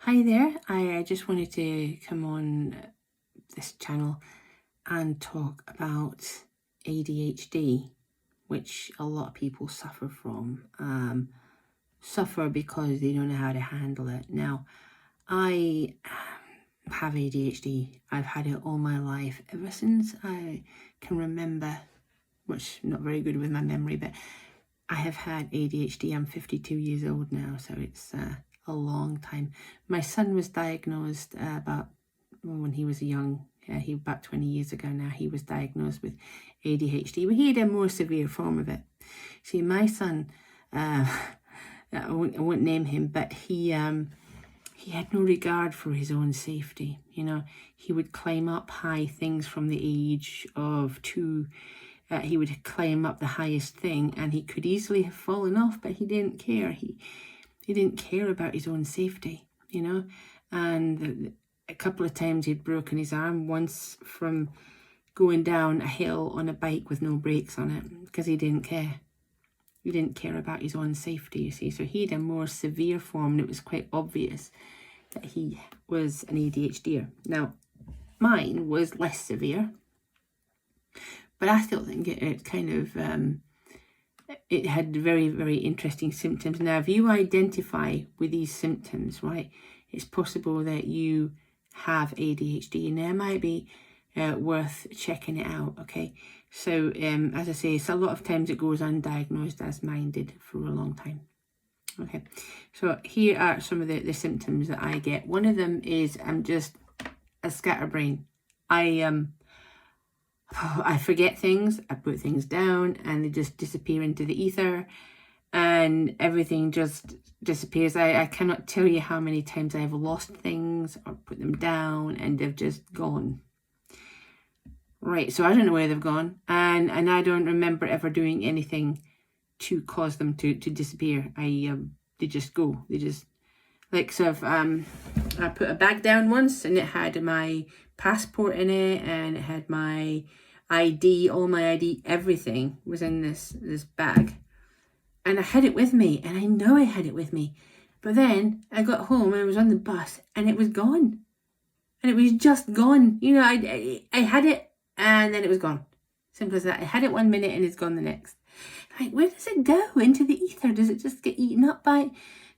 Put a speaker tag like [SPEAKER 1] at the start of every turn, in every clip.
[SPEAKER 1] Hi there, I just wanted to come on this channel and talk about ADHD, which a lot of people suffer from. Suffer because they don't know how to handle it. Now, I have ADHD. I've had it all my life, ever since I can remember, which not very good with my memory, but I have had ADHD. I'm 52 years old now, so it's a long time. My son was diagnosed when he was about 20 years ago now. He was diagnosed with ADHD, but he had a more severe form of it. See, my son, I won't name him, but he had no regard for his own safety. You know, he would climb up high things from the age of 2. He would climb up the highest thing, and he could easily have fallen off, but he didn't care. He didn't care about his own safety, you know. And a couple of times he'd broken his arm, once from going down a hill on a bike with no brakes on it, because he didn't care. He didn't care about his own safety, you see. So he had a more severe form, and it was quite obvious that he was an ADHDer. Now, mine was less severe, but I still think it kind of, it had very, very interesting symptoms. Now, if you identify with these symptoms, right, it's possible that you have ADHD, and it might be worth checking it out, okay? So, as I say, it's a lot of times it goes undiagnosed, as mine did for a long time. Okay, so here are some of the symptoms that I get. One of them is I'm just a scatterbrain. I forget things, I put things down, and they just disappear into the ether, and everything just disappears. I cannot tell you how many times I've lost things or put them down and they've just gone. Right, so I don't know where they've gone, and I don't remember ever doing anything to cause them to disappear. They just go. They just, like, so if I put a bag down once, and it had my passport in it, and it had my ID, all my ID, everything was in this bag, and I had it with me, and I know I had it with me, but then I got home and I was on the bus, and it was gone, and it was just gone. You know, I had it, and then it was gone. Simple as that. I had it one minute and it's gone the next. Like, where does it go? Into the ether? Does it just get eaten up by?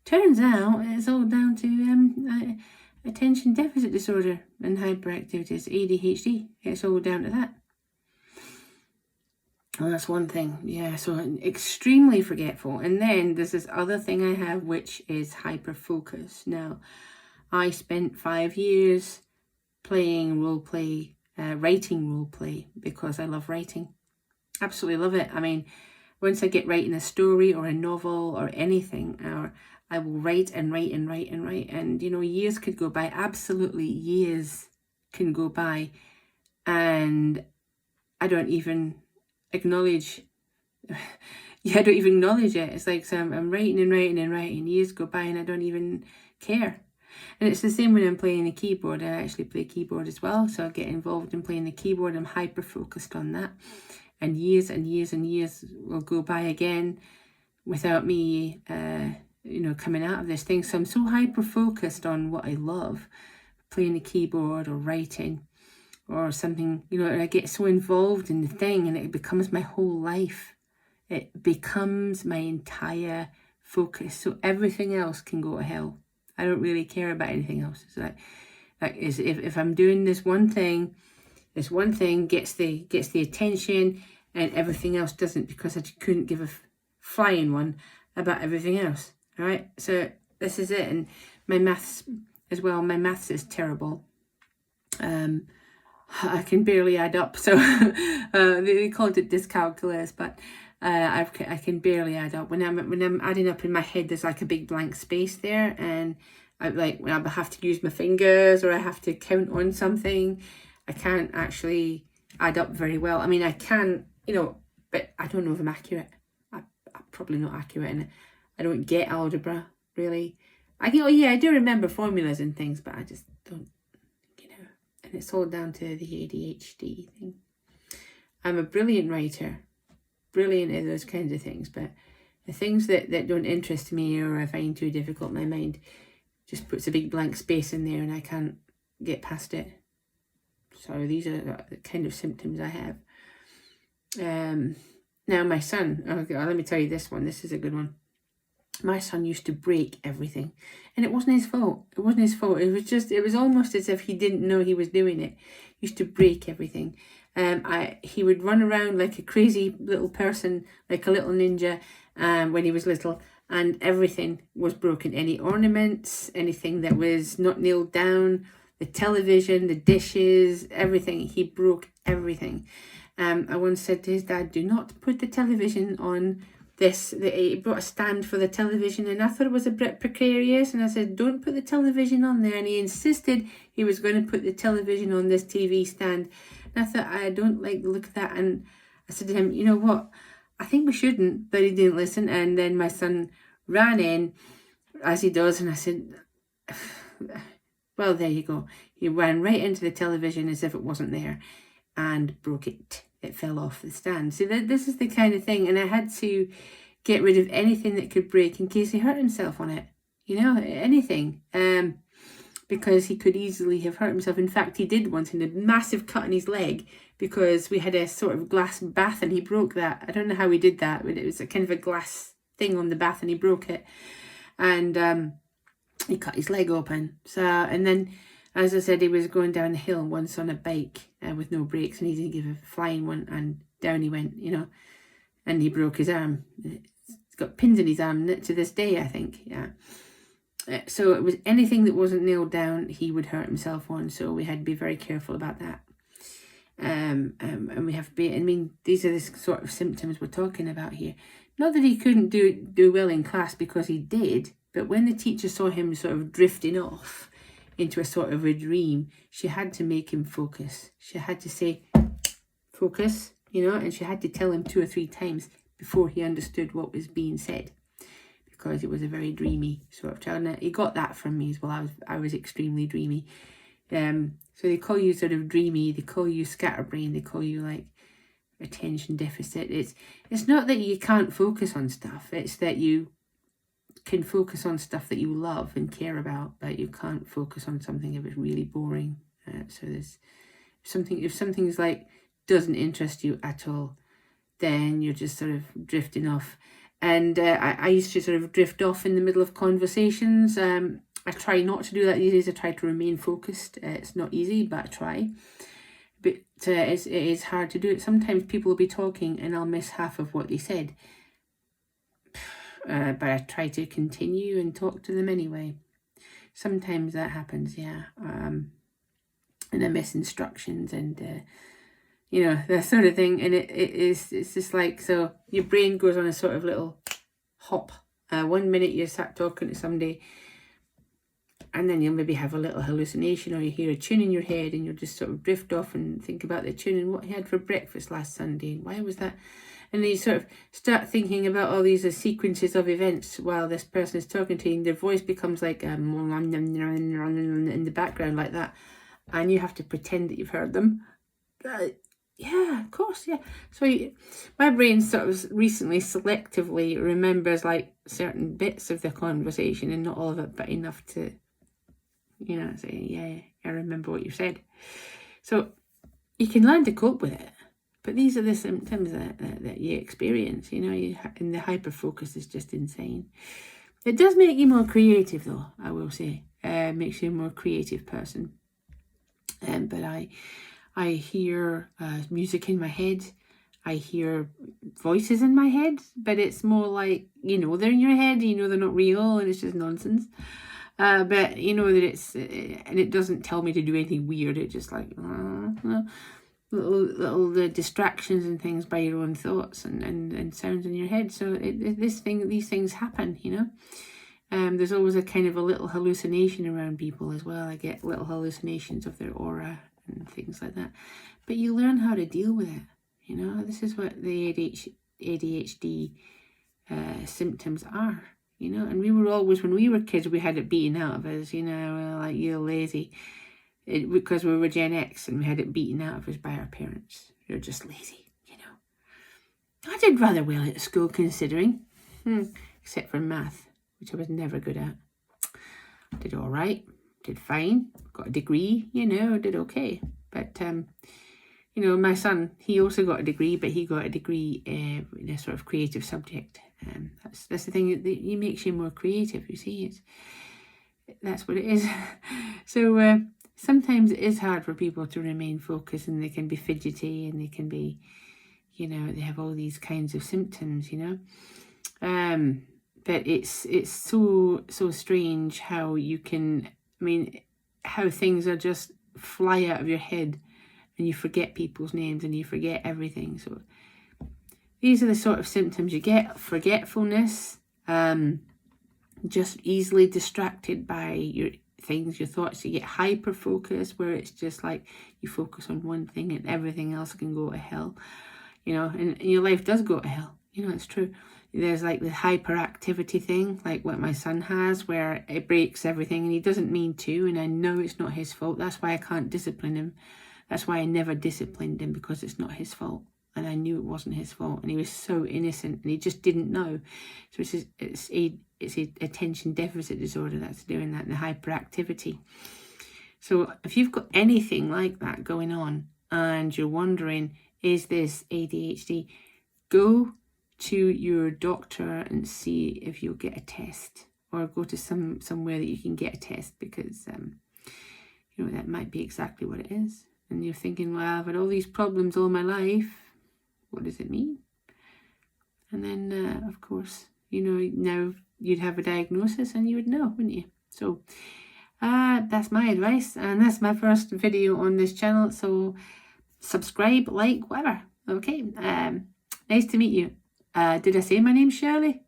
[SPEAKER 1] Turns out it's all down to attention deficit disorder and hyperactivity. It's ADHD. It's all down to that. Well, that's one thing. Yeah, so extremely forgetful. And then there's this other thing I have, which is hyperfocus. Now, I spent 5 years playing role play, writing role play, because I love writing. Absolutely love it. I mean, once I get writing a story or a novel or anything, or I will write and write and write and write, and you know, years could go by. Absolutely, years can go by, and I don't even acknowledge. Yeah, I don't even acknowledge it. It's like, so I'm writing and writing and writing. Years go by and I don't even care. And it's the same when I'm playing the keyboard. I actually play keyboard as well, so I get involved in playing the keyboard. I'm hyper focused on that, and years and years and years will go by again without me, you know, coming out of this thing. So I'm so hyper focused on what I love, playing the keyboard or writing or something, you know, and I get so involved in the thing, and it becomes my whole life. It becomes my entire focus. So everything else can go to hell. I don't really care about anything else. It's like if I'm doing this one thing gets the attention, and everything else doesn't, because I couldn't give a flying one about everything else. All right, so this is it. And my maths as well. My maths is terrible. I can barely add up. So they called it dyscalculus, but I can barely add up. When I'm adding up in my head, there's like a big blank space there, and I have to use my fingers, or I have to count on something. I can't actually add up very well. I mean, I can, you know, but I don't know if I'm accurate. I'm probably not accurate, and I don't get algebra really. I do remember formulas and things, but I just don't, you know. And it's all down to the ADHD thing. I'm a brilliant writer, brilliant at those kinds of things, but the things that don't interest me or I find too difficult in my mind, just puts a big blank space in there and I can't get past it. So these are the kind of symptoms I have. Now my son, let me tell you this one. This is a good one. My son used to break everything, and it wasn't his fault. It wasn't his fault. It was almost as if he didn't know he was doing it. He used to break everything. He would run around like a crazy little person, like a little ninja, when he was little, and everything was broken. Any ornaments, anything that was not nailed down, the television, the dishes, everything. He broke everything. I once said to his dad, do not put the television on this. He brought a stand for the television, and I thought it was a bit precarious, and I said, don't put the television on there, and he insisted he was going to put the television on this TV stand. And I thought, I don't like the look of that, and I said to him, you know what, I think we shouldn't, but he didn't listen. And then my son ran in, as he does, and I said, well, there you go. He ran right into the television as if it wasn't there and broke it. It fell off the stand. So this is the kind of thing, and I had to get rid of anything that could break in case he hurt himself on it. You know, anything. Because he could easily have hurt himself. In fact, he did once, in a massive cut on his leg, because we had a sort of glass bath and he broke that. I don't know how he did that, but it was a kind of a glass thing on the bath and he broke it. And he cut his leg open. So, and then, as I said, he was going down the hill once on a bike with no brakes, and he didn't give a flying one, and down he went, you know, and he broke his arm. He's got pins in his arm to this day, I think, yeah. So it was anything that wasn't nailed down, he would hurt himself on, so we had to be very careful about that. And we have to be, I mean, these are the sort of symptoms we're talking about here. Not that he couldn't do well in class, because he did, but when the teacher saw him sort of drifting off into a sort of a dream, she had to make him focus. She had to say, focus, you know, and she had to tell him 2 or 3 times before he understood what was being said, because he was a very dreamy sort of child. And he got that from me as well. I was extremely dreamy. So they call you sort of dreamy, they call you scatterbrain, they call you like attention deficit. It's not that you can't focus on stuff, it's that you can focus on stuff that you love and care about, but you can't focus on something if it's really boring. So there's something, if something's like doesn't interest you at all, then you're just sort of drifting off. And I used to sort of drift off in the middle of conversations. I try not to do that these days. I try to remain focused. It's not easy, but I try. But it is hard to do it. Sometimes people will be talking and I'll miss half of what they said. But I try to continue and talk to them anyway. Sometimes that happens, yeah. And I miss instructions and, you know, that sort of thing. And it's just like, so your brain goes on a sort of little hop. 1 minute you're sat talking to somebody, and then you'll maybe have a little hallucination, or you hear a tune in your head and you'll just sort of drift off and think about the tune and what you had for breakfast last Sunday and why was that. And then you sort of start thinking about all these sequences of events while this person is talking to you, and their voice becomes like in the background like that, and you have to pretend that you've heard them. Yeah, of course, yeah. So my brain sort of recently selectively remembers like certain bits of the conversation and not all of it, but enough to, you know, say, yeah, I remember what you said. So you can learn to cope with it. But these are the symptoms that you experience, you know, and the hyper-focus is just insane. It does make you more creative, though, I will say. Makes you a more creative person. But I hear music in my head. I hear voices in my head, but it's more like, you know, they're in your head, you know they're not real, and it's just nonsense. But you know that it's, and it doesn't tell me to do anything weird. It just like, little distractions and things by your own thoughts and sounds in your head. So these things happen, you know. There's always a kind of a little hallucination around people as well. I get little hallucinations of their aura and things like that. But you learn how to deal with it, you know. This is what the ADHD symptoms are, you know. And we were always, when we were kids, we had it beaten out of us, you know, like, you're lazy. Because we were Gen X and we had it beaten out of us by our parents. You're just lazy, you know. I did rather well at school, considering. Except for math, which I was never good at. Did all right, did fine, got a degree, you know, did okay. But, you know, my son, he also got a degree, but he got a degree in a sort of creative subject. That's the thing, it makes you more creative, you see. That's what it is. So sometimes it is hard for people to remain focused, and they can be fidgety, and they can be, you know, they have all these kinds of symptoms, you know. But it's so strange how you can, I mean, how things are just fly out of your head, and you forget people's names, and you forget everything. So these are the sort of symptoms you get: forgetfulness, just easily distracted by your things, your thoughts. You get hyper focus, where it's just like you focus on one thing and everything else can go to hell, you know, and your life does go to hell, you know, it's true. There's like the hyperactivity thing, like what my son has, where it breaks everything, and he doesn't mean to, and I know it's not his fault. That's why I can't discipline him. That's why I never disciplined him, because it's not his fault, and I knew it wasn't his fault, and he was so innocent, and he just didn't know. So it's a attention deficit disorder that's doing that, and the hyperactivity. So if you've got anything like that going on, and you're wondering, is this ADHD, go to your doctor and see if you'll get a test, or go to somewhere that you can get a test, because you know, that might be exactly what it is. And you're thinking, well, I've had all these problems all my life, what does it mean? And then of course, you know, now you'd have a diagnosis and you would know, wouldn't you? So that's my advice, and that's my first video on this channel. So subscribe, like, whatever. Okay. Nice to meet you. Did I say my name's Shirley?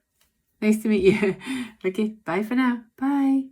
[SPEAKER 1] Nice to meet you. Okay, bye for now. Bye.